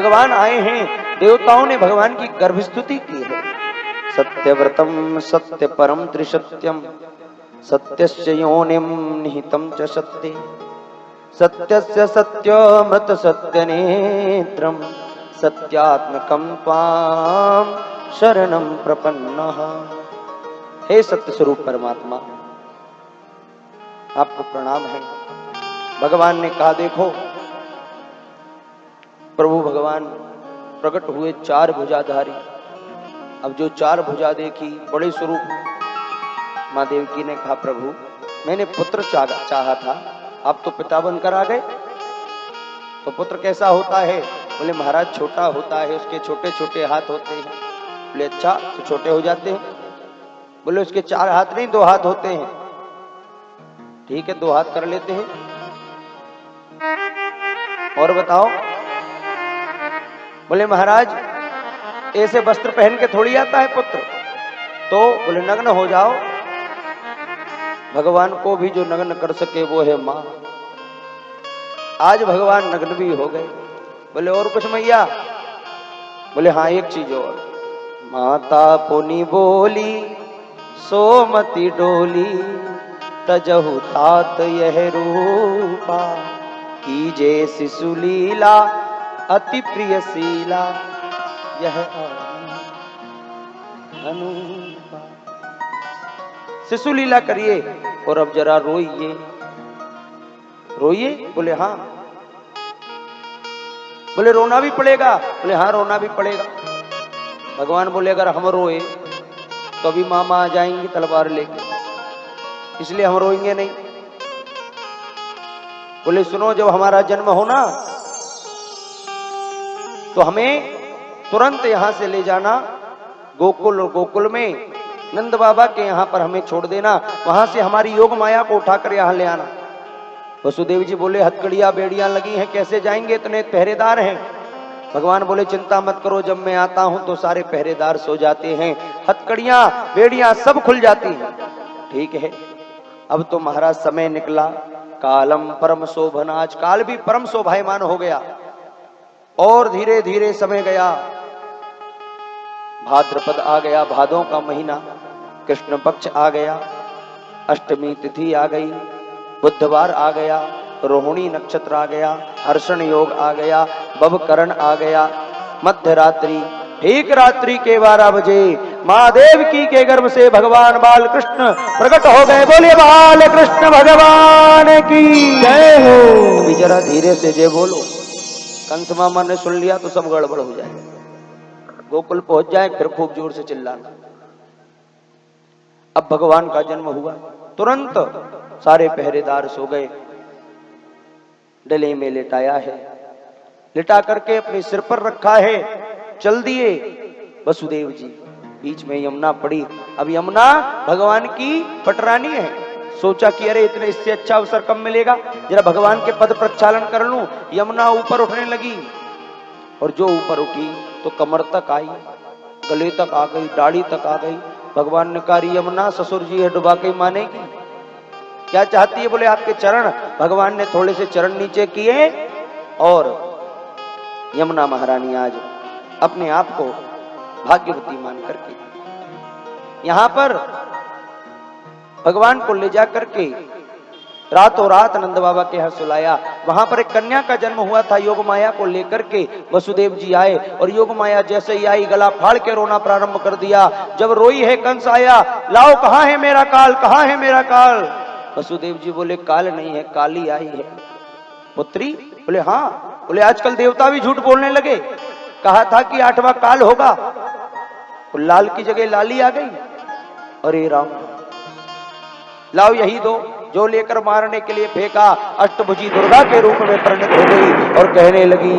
भगवान आए हैं, देवताओं ने भगवान की गर्भस्तुति की है। सत्यव्रतम सत्य परम त्रिसत्यम सत्यस्य योनिम निहितम च सत्ये सत्यस्य सत्यामृत सत्यनेत्रम सत्यात्मकम त्वाम शरणम प्रपन्नः। हे सत्य स्वरूप परमात्मा, आपको प्रणाम है। भगवान ने कहा, देखो प्रभु भगवान प्रकट हुए चार भुजाधारी। अब जो चार भुजा देखी, बड़े स्वरूप। माँ देवकी ने कहा, प्रभु मैंने पुत्र चाहा था, आप तो पिता बनकर आ गए। तो पुत्र कैसा होता है? बोले महाराज छोटा होता है, उसके छोटे छोटे हाथ होते हैं। बोले अच्छा, तो छोटे हो जाते हैं। बोले उसके चार हाथ नहीं, दो हाथ होते हैं। ठीक है, दो हाथ कर लेते हैं। और बताओ? बोले महाराज ऐसे वस्त्र पहन के थोड़ी आता है पुत्र। तो बोले नग्न हो जाओ। भगवान को भी जो नग्न कर सके वो है माँ। आज भगवान नग्न भी हो गए। बोले और कुछ मैया? बोले हाँ एक चीज और। माता पुनि बोली सोमति डोली तजहु तात यह रूपा कीजे शिशु लीला अति प्रिय शीला यह अनुपा। शिशु लीला करिए और अब जरा रोइए। रोइए? बोले हाँ। बोले रोना भी पड़ेगा? बोले हाँ रोना भी पड़ेगा। भगवान बोले अगर हम रोए तो अभी मामा आ जाएंगी तलवार लेके, इसलिए हम रोएंगे नहीं। बोले सुनो, जब हमारा जन्म हो ना तो हमें तुरंत यहां से ले जाना गोकुल, और गोकुल में नंद बाबा के यहां पर हमें छोड़ देना। वहां से हमारी योग माया को उठाकर यहां ले आना। वसुदेव जी बोले हथकड़ियां बेड़ियां लगी हैं, कैसे जाएंगे, इतने पहरेदार हैं। भगवान बोले चिंता मत करो, जब मैं आता हूं तो सारे पहरेदार सो जाते हैं, हथकड़ियां बेड़ियां सब खुल जाती हैं। ठीक है, अब तो महाराज समय निकला। कालम परम शोभन, आज काल भी परम शोभायमान हो गया। और धीरे धीरे समय गया। भाद्रपद आ गया, भादों का महीना, कृष्ण पक्ष आ गया, अष्टमी तिथि आ गई, बुधवार आ गया, रोहिणी नक्षत्र आ गया, हर्षण योग आ गया, बवकरण आ गया। मध्य रात्रि, ठीक रात्रि के 12 बजे महादेव की के गर्भ से भगवान बाल कृष्ण प्रकट हो गए। बोलिए बाल कृष्ण भगवान की जय हो। अभी जरा धीरे से जय बोलो। कंस मामा ने सुन लिया तो सब गड़बड़ हो जाए। गोकुल पहुंच जाए फिर खूब जोर से चिल्लाना। अब भगवान का जन्म हुआ, तुरंत सारे पहरेदार सो गए। डले में लिटाया है, लिटा करके अपने सिर पर रखा है। चल दिए वसुदेव जी। बीच में यमुना पड़ी। अब यमुना भगवान की पटरानी है। सोचा कि अरे इतने इससे अच्छा अवसर कब मिलेगा, जरा भगवान के पद प्रक्षालन कर लूं। यमुना ऊपर उठने लगी और जो ऊपर उठी तो कमर तक आई, गले तक आ गई, दाढ़ी तक आ गई। भगवान ने कहा यमुना ससुर जी है, डुबा के मानेगी, क्या चाहती है? बोले आपके चरण। भगवान ने थोड़े से चरण नीचे किए और यमुना महारानी आज अपने आप को भाग्यवती मान करके यहां पर भगवान को ले जा करके रातों रात नंद बाबा के यहाँ सुलाया। वहां पर एक कन्या का जन्म हुआ था। योग माया को लेकर के वसुदेव जी आए और योग माया जैसे ही आई गला फाड़ के रोना प्रारंभ कर दिया। जब रोई है कंस आया, लाओ कहां है मेरा काल, कहां है मेरा काल। वसुदेव जी बोले काल नहीं है, काली आई है। पुत्री? बोले हाँ। बोले आजकल देवता भी झूठ बोलने लगे, कहा था कि 8वां काल होगा, तो लाल की जगह लाली आ गई। अरे राम, लाओ यही दो। जो लेकर मारने के लिए फेंका, अष्टभुजी दुर्गा के रूप में परिणत हो गई और कहने लगी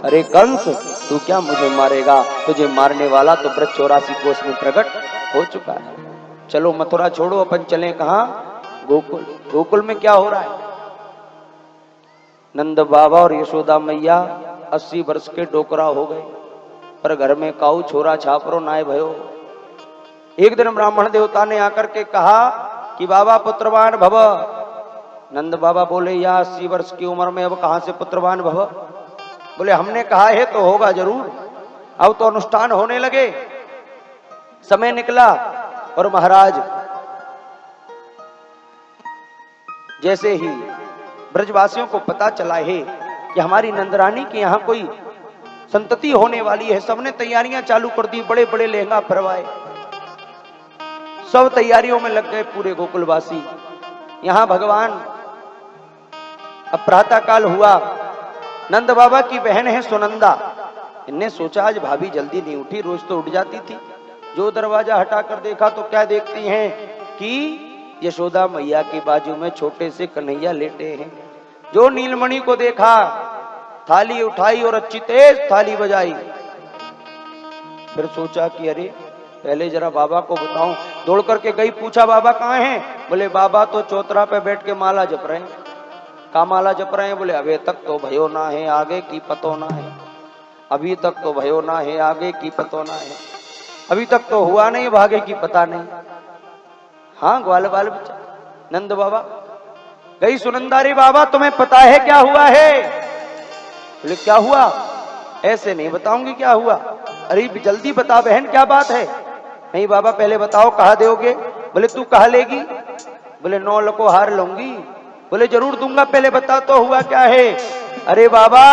अरे कंस तू क्या मुझे मारेगा, तुझे मारने वाला तो ब्रज 84 कोस में प्रकट हो चुका है। चलो मथुरा छोड़ो, अपन चले कहां? गोकुल। गोकुल में क्या हो रहा है? नंद बाबा और यशोदा मैया 80 वर्ष के डोकरा हो गए, पर घर में काऊ छोरा छापरो नाय भयो। एक दिन ब्राह्मण देवता ने आकर के कहा कि बाबा पुत्रवान भव। नंद बाबा बोले या 80 वर्ष की उम्र में अब कहां से पुत्रवान भव, बोले हमने कहा है तो होगा जरूर। अब तो अनुष्ठान होने लगे। समय निकला और महाराज जैसे ही ब्रजवासियों को पता चला है कि हमारी नंदरानी के यहाँ कोई संतति होने वाली है, सबने तैयारियां चालू कर दी। बड़े बड़े लहंगा फरवाए, सब तैयारियों में लग गए पूरे गोकुलवासी। यहां भगवान अब प्रातः काल हुआ। नंद बाबा की बहन है सुनंदा। इनने सोचा आज भाभी जल्दी नहीं उठी, रोज तो उठ जाती थी। जो दरवाजा हटाकर देखा तो क्या देखती हैं कि यशोदा मैया की बाजू में छोटे से कन्हैया लेटे हैं। जो नीलमणि को देखा, थाली उठाई और अच्छी तेज थाली बजाई। फिर सोचा कि अरे पहले जरा बाबा को बताऊं। दौड़ करके गई, पूछा बाबा कहाँ हैं? बोले बाबा तो चौतरा पे बैठ के माला जप रहे हैं। का माला जप रहे हैं? बोले अभी तक तो भयो ना है, आगे की पतो ना है। अभी तक तो भयो ना है, आगे की पतो ना है। अभी तक तो हुआ नहीं, भागे की पता नहीं। हाँ ग्वाल बाल बच्चा। नंद बाबा गई सुनंदा, रे बाबा तुम्हें पता है क्या हुआ है? बोले क्या हुआ? ऐसे नहीं बताऊंगी क्या हुआ। अरे जल्दी बता बहन, क्या बात है? नहीं बाबा पहले बताओ कहा दोगे? बोले तू कहा लेगी? बोले 9 लको हार लूंगी। बोले जरूर दूंगा, पहले बता तो हुआ क्या है? अरे बाबा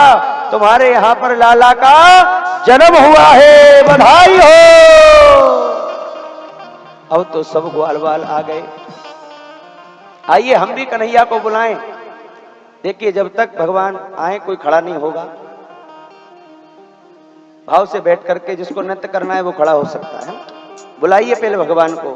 तुम्हारे यहाँ पर लाला का जन्म हुआ है, बधाई हो। अब तो सब ग्वाल बाल आ गए। आइए हम भी कन्हैया को बुलाएं। देखिए जब तक भगवान आए कोई खड़ा नहीं होगा। भाव से बैठ करके जिसको नृत्य करना है वो खड़ा हो सकता है। बुलाइए पहले भगवान को।